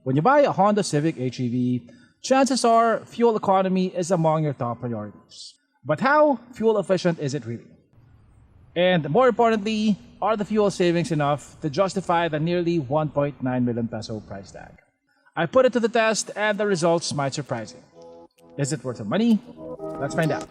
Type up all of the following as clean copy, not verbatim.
When you buy a Honda Civic HEV, chances are fuel economy is among your top priorities. But how fuel efficient is it really? And more importantly, are the fuel savings enough to justify the nearly 1.9 million peso price tag? I put it to the test and the results might surprise you. Is it worth the money? Let's find out.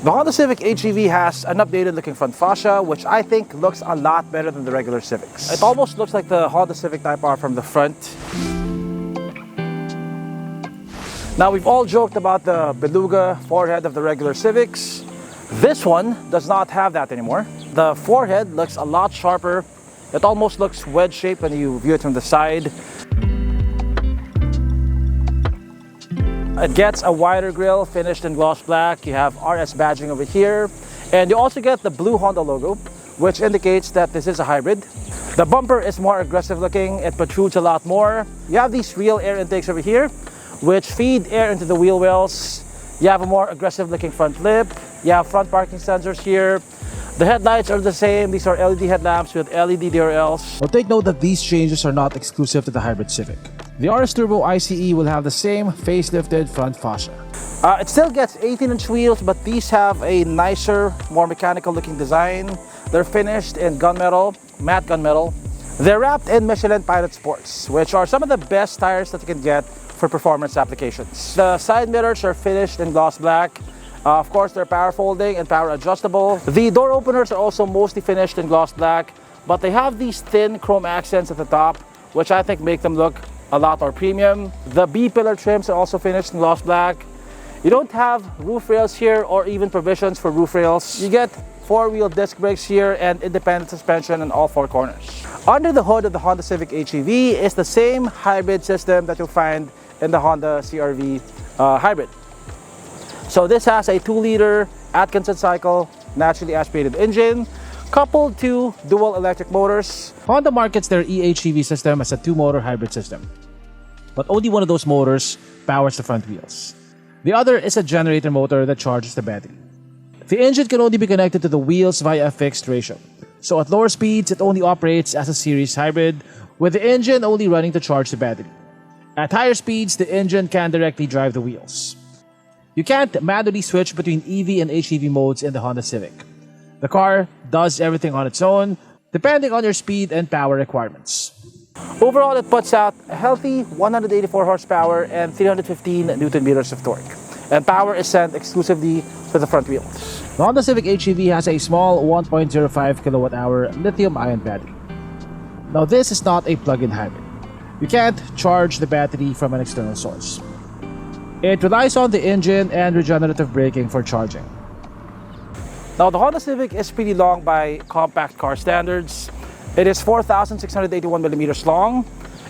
The Honda Civic HEV has an updated looking front fascia, which I think looks a lot better than the regular Civics. It almost looks like the Honda Civic Type R from the front. Now, we've all joked about the beluga forehead of the regular Civics. This one does not have that anymore. The forehead looks a lot sharper. It almost looks wedge-shaped when you view it from the side. It gets a wider grille finished in gloss black. You have RS badging over here. And you also get the blue Honda logo, which indicates that this is a hybrid. The bumper is more aggressive looking. It protrudes a lot more. You have these real air intakes over here, which feed air into the wheel wells. You have a more aggressive looking front lip. You have front parking sensors here. The headlights are the same. These are LED headlamps with LED DRLs. Now take note that these changes are not exclusive to the hybrid Civic. The RS Turbo ICE will have the same facelifted front fascia. It still gets 18-inch wheels, but these have a nicer, more mechanical looking design. They're finished in gunmetal, matte gunmetal. They're wrapped in Michelin Pilot Sports, which are some of the best tires that you can get for performance applications. The side mirrors are finished in gloss black. Of course, they're power folding and power adjustable. The door openers are also mostly finished in gloss black, but they have these thin chrome accents at the top, which I think make them look a lot more premium. The B-pillar trims are also finished in gloss black. You don't have roof rails here or even provisions for roof rails. You get four-wheel disc brakes here and independent suspension in all four corners. Under the hood of the Honda Civic HEV is the same hybrid system that you'll find in the Honda CR-V hybrid. So this has a 2-liter Atkinson cycle, naturally aspirated engine, coupled to dual electric motors. Honda markets their eHEV system as a 2-motor hybrid system, but only one of those motors powers the front wheels. The other is a generator motor that charges the battery. The engine can only be connected to the wheels via a fixed ratio. So at lower speeds, it only operates as a series hybrid, with the engine only running to charge the battery. At higher speeds, the engine can directly drive the wheels. You can't manually switch between EV and HEV modes in the Honda Civic. The car does everything on its own, depending on your speed and power requirements. Overall, it puts out a healthy 184 horsepower and 315 Newton meters of torque. And power is sent exclusively to the front wheels. The Honda Civic HEV has a small 1.05 kilowatt-hour lithium-ion battery. Now, this is not a plug-in hybrid. You can't charge the battery from an external source. It relies on the engine and regenerative braking for charging. Now, the Honda Civic is pretty long by compact car standards. It is 4,681 millimeters long,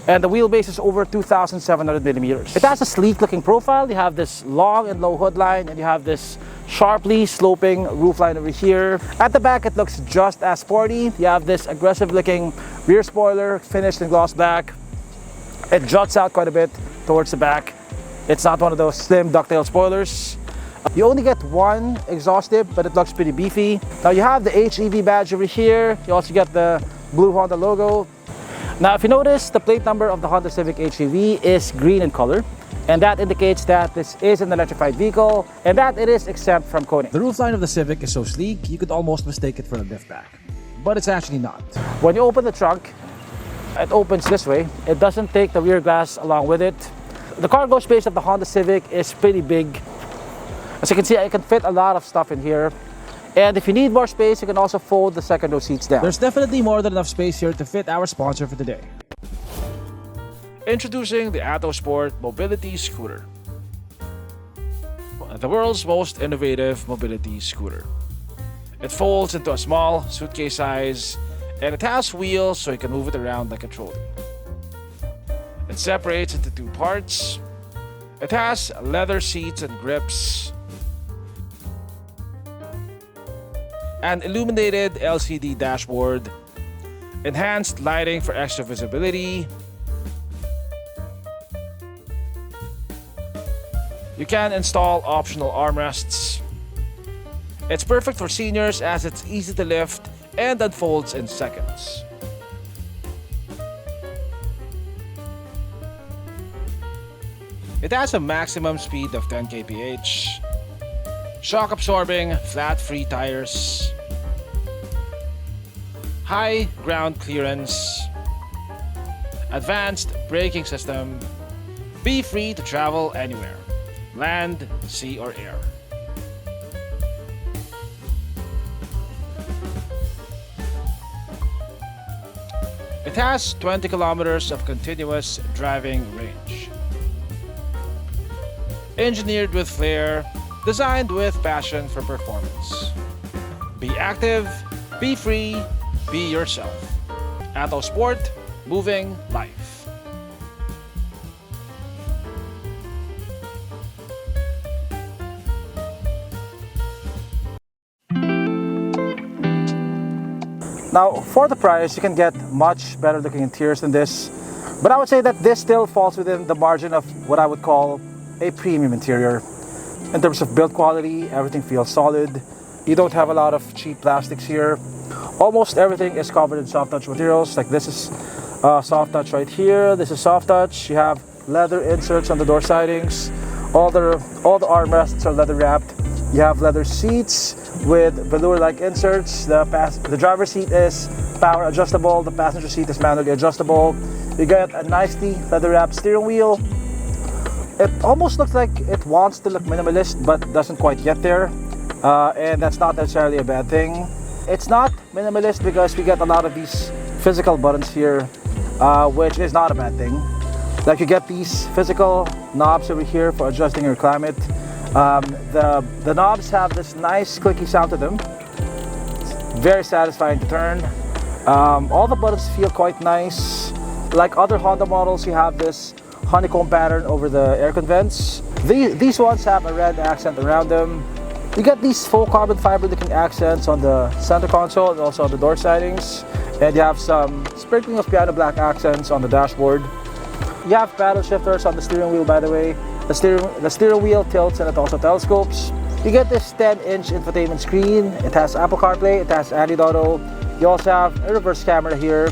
and the wheelbase is over 2,700 millimeters. It has a sleek looking profile. You have this long and low hood line, and you have this sharply sloping roof line over here. At the back, it looks just as sporty. You have this aggressive looking rear spoiler finished in gloss black. It juts out quite a bit towards the back. It's not one of those slim ducktail spoilers. You only get one exhaust tip, but it looks pretty beefy. Now you have the HEV badge over here. You also get the blue Honda logo. Now if you notice, the plate number of the Honda Civic HEV is green in color, and that indicates that this is an electrified vehicle and that it is exempt from coating. The roofline of the Civic is so sleek, you could almost mistake it for a liftback, but it's actually not. When you open the trunk, it opens this way. It doesn't take the rear glass along with it. The cargo space of the Honda Civic is pretty big. As you can see, I can fit a lot of stuff in here. And if you need more space, you can also fold the second row seats down. There's definitely more than enough space here to fit our sponsor for today. Introducing the Atto Sport Mobility Scooter. The world's most innovative mobility scooter. It folds into a small suitcase size, and it has wheels so you can move it around like a trolley. It separates into two parts. It has leather seats and grips. an illuminated LCD dashboard, enhanced lighting for extra visibility. You can install optional armrests. It's perfect for seniors as it's easy to lift and unfolds in seconds. It has a maximum speed of 10 kph, shock absorbing flat free tires, high ground clearance, advanced braking system, be free to travel anywhere, land, sea or air. It has 20 kilometers of continuous driving range. Engineered with flair, designed with passion for performance. Be active, be free, be yourself. Atto Sport, moving life. Now, for the price, you can get much better looking interiors than this, but I would say that this still falls within the margin of what I would call a premium interior. In terms of build quality, everything feels solid. You don't have a lot of cheap plastics here. Almost everything is covered in soft touch materials. Like this is soft touch right here. This is soft touch. You have leather inserts on the door sidings. All the armrests are leather wrapped. You have leather seats with velour-like inserts. The driver's seat is power adjustable. The passenger seat is manually adjustable. You get a nicely leather-wrapped steering wheel. It almost looks like it wants to look minimalist, but doesn't quite get there. And that's not necessarily a bad thing. It's not minimalist because we get a lot of these physical buttons here, which is not a bad thing. Like you get these physical knobs over here for adjusting your climate. The knobs have this nice clicky sound to them. It's very satisfying to turn. All the buttons feel quite nice. Like other Honda models, you have this honeycomb pattern over the air vents. These ones have a red accent around them. You get these faux carbon fiber looking accents on the center console and also on the door sidings. And you have some sprinkling of piano black accents on the dashboard. You have paddle shifters on the steering wheel, by the way. The steering wheel tilts and it also telescopes. You get this 10-inch infotainment screen. It has Apple CarPlay, it has Android Auto. You also have a reverse camera here.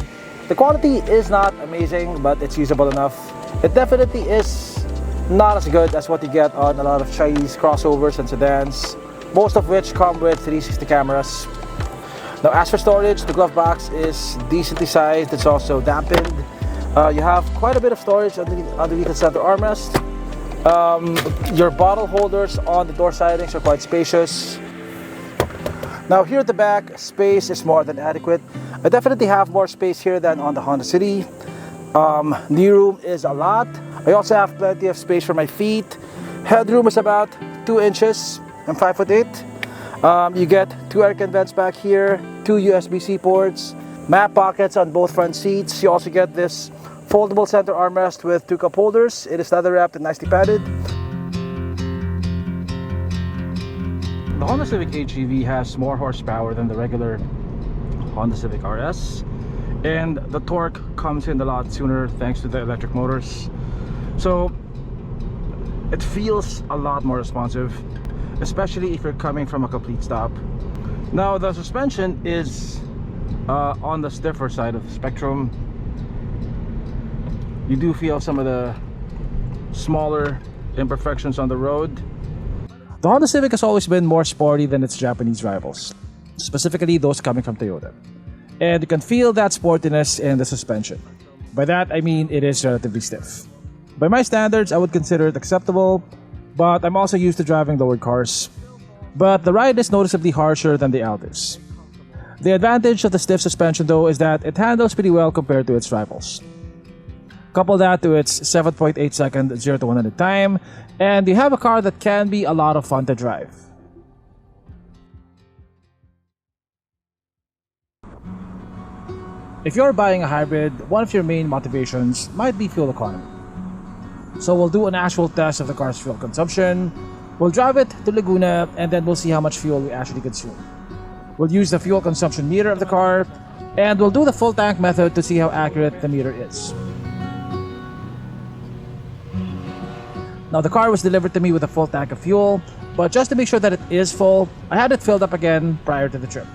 The quality is not amazing, but it's usable enough. It definitely is not as good as what you get on a lot of Chinese crossovers and sedans, most of which come with 360 cameras. Now, as for storage, the glove box is decently sized. It's also dampened. You have quite a bit of storage underneath the center armrest. Your bottle holders on the door sidings are quite spacious. Now here at the back, space is more than adequate. I definitely have more space here than on the Honda City. Knee room is a lot. I also have plenty of space for my feet. Headroom is about 2 inches. I'm 5'8". You get 2 air vents back here, 2 USB-C ports, map pockets on both front seats. You also get this foldable center armrest with 2 cup holders. It is leather wrapped and nicely padded. The Honda Civic HEV has more horsepower than the regular Honda Civic RS, and the torque comes in a lot sooner thanks to the electric motors. So it feels a lot more responsive, especially if you're coming from a complete stop. Now the suspension is on the stiffer side of the spectrum. You do feel some of the smaller imperfections on the road. The Honda Civic has always been more sporty than its Japanese rivals, specifically those coming from Toyota. And you can feel that sportiness in the suspension. By that I mean it is relatively stiff. By my standards, I would consider it acceptable, but I'm also used to driving lowered cars. But the ride is noticeably harsher than the Altis. The advantage of the stiff suspension though is that it handles pretty well compared to its rivals. Couple that to its 7.8 second 0 to 100 time, and you have a car that can be a lot of fun to drive. If you're buying a hybrid, one of your main motivations might be fuel economy. So we'll do an actual test of the car's fuel consumption, we'll drive it to Laguna, and then we'll see how much fuel we actually consume. We'll use the fuel consumption meter of the car, and we'll do the full tank method to see how accurate the meter is. Now the car was delivered to me with a full tank of fuel, but just to make sure that it is full, I had it filled up again prior to the trip.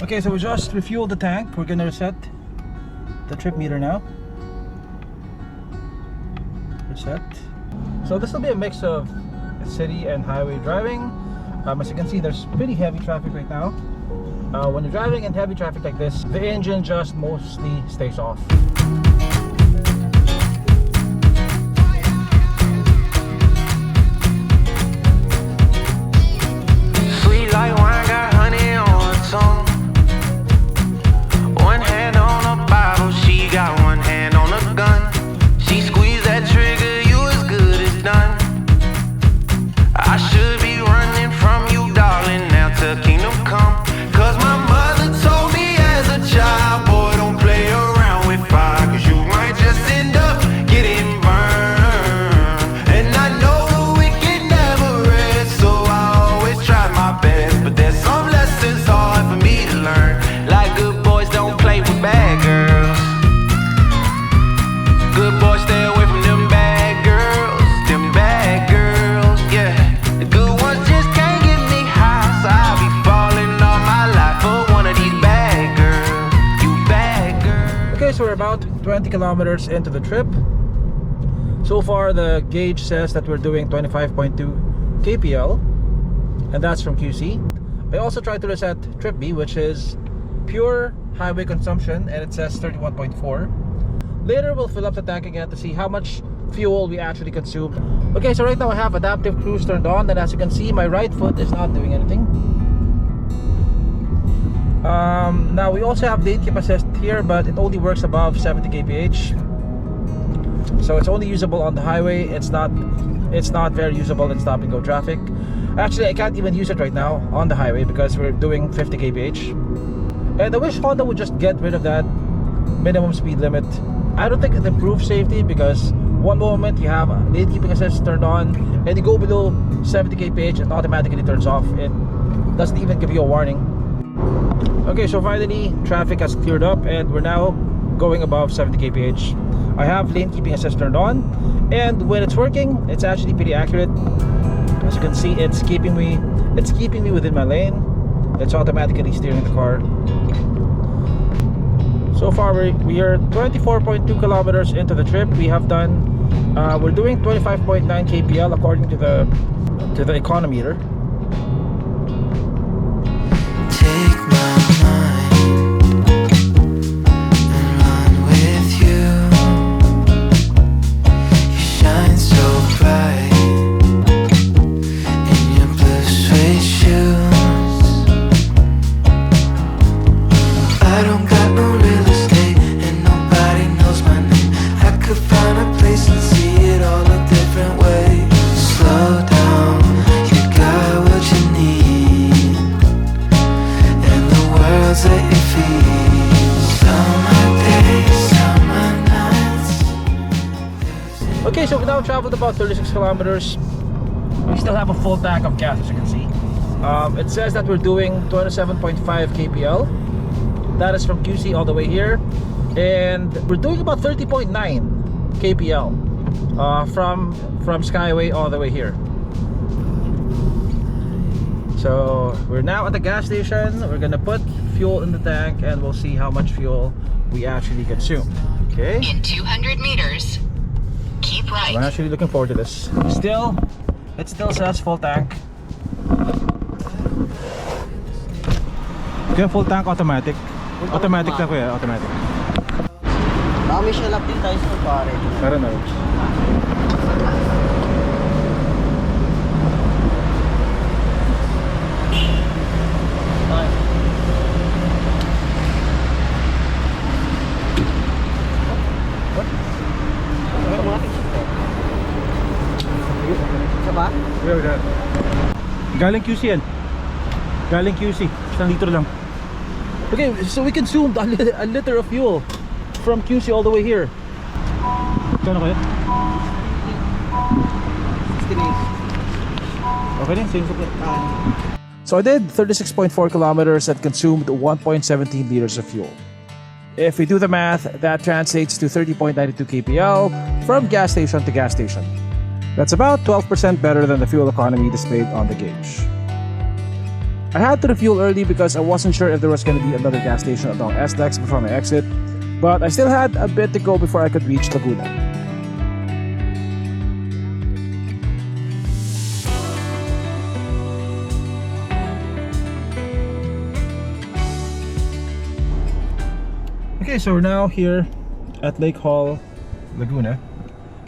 Okay, so we just refueled the tank. We're gonna reset the trip meter now. Reset. So this will be a mix of city and highway driving. As you can see, there's pretty heavy traffic right now. When you're driving in heavy traffic like this, the engine just mostly stays off. Sweet like wine, got honey on her tongue. One hand on a bottle, she got one hand on a gun. She squeezed that trigger, you as good as done. I should be running from you, darling, now to kingdom come. Cause my mother told me as a child, boy, don't play around with fire, cause you might just end up getting burned. And I know the wicked never rest, so I always try my best. But there's some lessons hard for me to learn, like good boys don't play with bad girls. Good boys stay away from them bad girls, yeah. The good ones just can't get me high, so I'll be falling all my life for one of these bad girls, you bad girl. Okay, so we're about 20 kilometers into the trip. So far the gauge says that we're doing 25.2 kpl, and that's from QC. I also tried to reset trip B, which is pure highway consumption, and it says 31.4. Later we'll fill up the tank again to see how much fuel we actually consume. Okay, so right now I have adaptive cruise turned on, and as you can see, my right foot is not doing anything. Now we also have lane keep assist here, but it only works above 70 kph, so it's only usable on the highway. It's not very usable in stop and go traffic. Actually, I can't even use it right now on the highway because we're doing 50 kph, and I wish Honda would just get rid of that minimum speed limit. I don't think it improves safety, because one moment you have lane keeping assist turned on and you go below 70 kph, it automatically turns off. It doesn't even give you a warning. Okay, so finally traffic has cleared up and we're now going above 70 kph. I have lane keeping assist turned on, and when it's working, it's actually pretty accurate. As you can see, it's keeping me within my lane. It's automatically steering the car. So far we are 24.2 kilometers into the trip. We have done we're doing 25.9 kpl according to the econometer. Take my mind and run with you. You shine so bright in your blue suede shoes. I don't got no real estate and nobody knows my name. I could find a place and see it all a different way. Slow down, you got what you need, and the world's at your feet. Summer days, summer nights. Okay, so we now traveled about 36 kilometers. We still have a full tank of gas, as you can see. It says that we're doing 27.5 kpl. That is from QC all the way here, and we're doing about 30.9 kpl from Skyway all the way here. So we're now at the gas station. We're gonna put fuel in the tank and we'll see how much fuel we actually consume. Okay, in 200 meters, keep right. I'm actually looking forward to this. It still says full tank. Okay, full tank automatic. Automatic na kuya, automatic. Baka may shell up din tayo sa pare. Meron na. Isa ba? Galing QC yan. Galing QC. 1 litro lang. Okay, so we consumed a liter of fuel from QC all the way here. Kano kayo? 68. Okay din, same supply. So I did 36.4 kilometers and consumed 1.17 liters of fuel. If we do the math, that translates to 30.92 kpl from gas station to gas station. That's about 12% better than the fuel economy displayed on the gauge. I had to refuel early because I wasn't sure if there was going to be another gas station along SDEX before my exit, but I still had a bit to go before I could reach Laguna. Okay, so we're now here at Lake Hall, Laguna.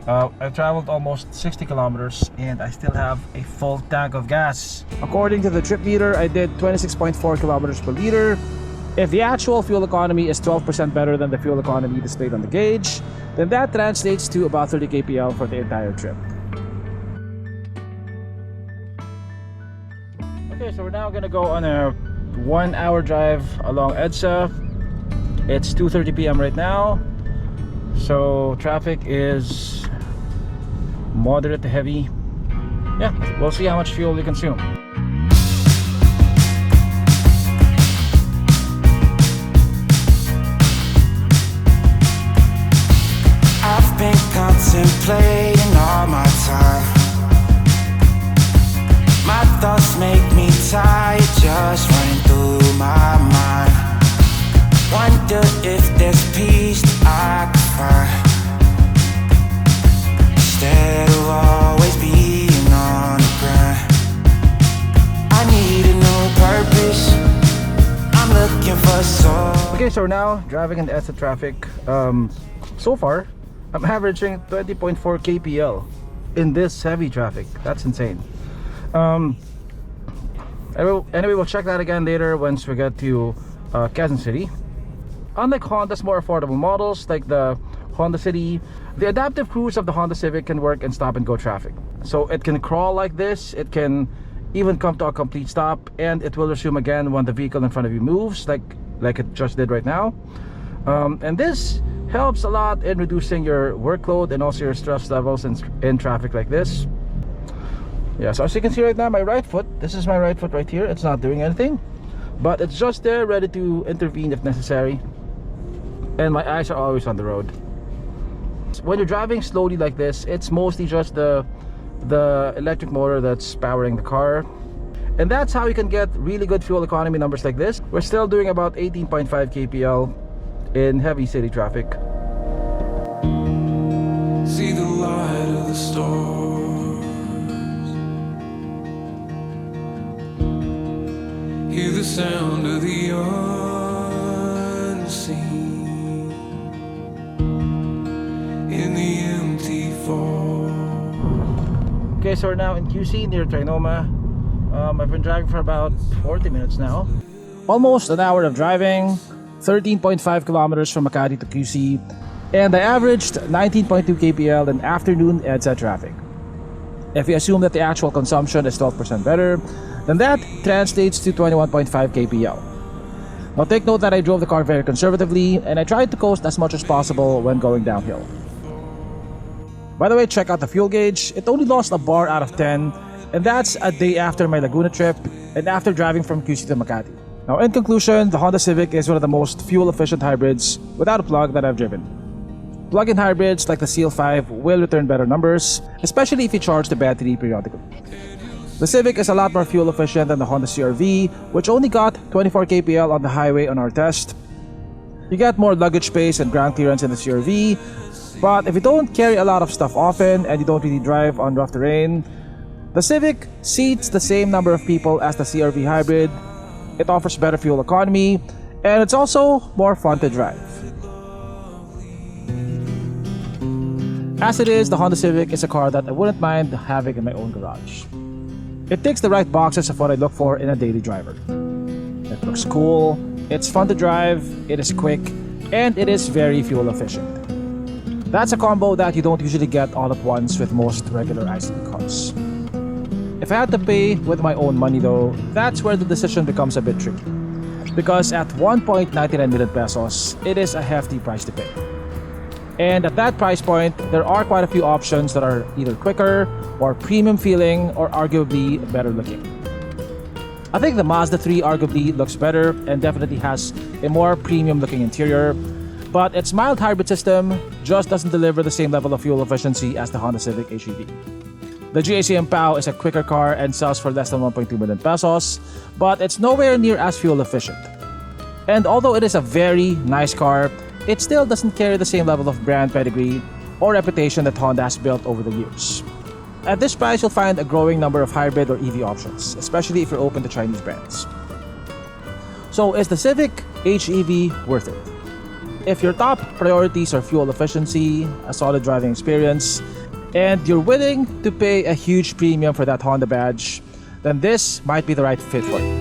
I've traveled almost 60 kilometers and I still have a full tank of gas. According to the trip meter, I did 26.4 kilometers per liter. If the actual fuel economy is 12% better than the fuel economy displayed on the gauge, then that translates to about 30 kpl for the entire trip. Okay, so we're now gonna go on a 1-hour drive along EDSA. It's 2:30 p.m. right now, so traffic is moderate to heavy. Yeah, we'll see how much fuel we consume. I've been contemplating all my time. My thoughts make me tired, just running through my mind. Wonder if there's peace that I could find, instead of always being on the grind. I need a new purpose, I'm looking for soul. Okay, so we're now driving in the EDSA traffic. So far, I'm averaging 20.4 kpl in this heavy traffic. That's insane. Anyway, we'll check that again later once we get to Quezon City. Unlike Honda's more affordable models like the Honda City, the adaptive cruise of the Honda Civic can work in stop-and-go traffic. So it can crawl like this, it can even come to a complete stop, and it will resume again when the vehicle in front of you moves, like it just did right now. And this helps a lot in reducing your workload and also your stress levels in traffic like this. Yeah, so as you can see right now, my right foot, this is my right foot right here, it's not doing anything, but it's just there ready to intervene if necessary. And my eyes are always on the road. When you're driving slowly like this, it's mostly just the electric motor that's powering the car. And that's how you can get really good fuel economy numbers like this. We're still doing about 18.5 kpl in heavy city traffic. See the light of the stars, hear the sound of the unseen in the empty fall. Okay, so we're now in QC near Trinoma. I've been driving for about 40 minutes now. Almost an hour of driving, 13.5 kilometers from Makati to QC, and I averaged 19.2 kpl in afternoon EDSA traffic. If we assume that the actual consumption is 12% better, then that translates to 21.5 kpl. Now take note that I drove the car very conservatively and I tried to coast as much as possible when going downhill. By the way, check out the fuel gauge. It only lost a bar out of 10, and that's a day after my Laguna trip and after driving from QC to Makati. Now in conclusion, the Honda Civic is one of the most fuel-efficient hybrids without a plug that I've driven. Plug-in hybrids like the CL5 will return better numbers, especially if you charge the battery periodically. The Civic is a lot more fuel efficient than the Honda CR-V, which only got 24 kpl on the highway on our test. You get more luggage space and ground clearance in the CR-V, but if you don't carry a lot of stuff often and you don't really drive on rough terrain, the Civic seats the same number of people as the CR-V hybrid. It offers better fuel economy, and it's also more fun to drive. As it is, the Honda Civic is a car that I wouldn't mind having in my own garage. It ticks the right boxes of what I look for in a daily driver. It looks cool, it's fun to drive, it is quick, and it is very fuel efficient. That's a combo that you don't usually get all at once with most regular ICE cars. If I had to pay with my own money though, that's where the decision becomes a bit tricky. Because at 1.99 million pesos, it is a hefty price to pay. And at that price point, there are quite a few options that are either quicker or premium feeling or arguably better looking. I think the Mazda 3 arguably looks better and definitely has a more premium looking interior, but its mild hybrid system just doesn't deliver the same level of fuel efficiency as the Honda Civic HEV. The GAC Pao is a quicker car and sells for less than 1.2 million pesos, but it's nowhere near as fuel efficient. And although it is a very nice car, it still doesn't carry the same level of brand pedigree or reputation that Honda has built over the years. At this price, you'll find a growing number of hybrid or EV options, especially if you're open to Chinese brands. So is the Civic HEV worth it? If your top priorities are fuel efficiency, a solid driving experience, and you're willing to pay a huge premium for that Honda badge, then this might be the right fit for you.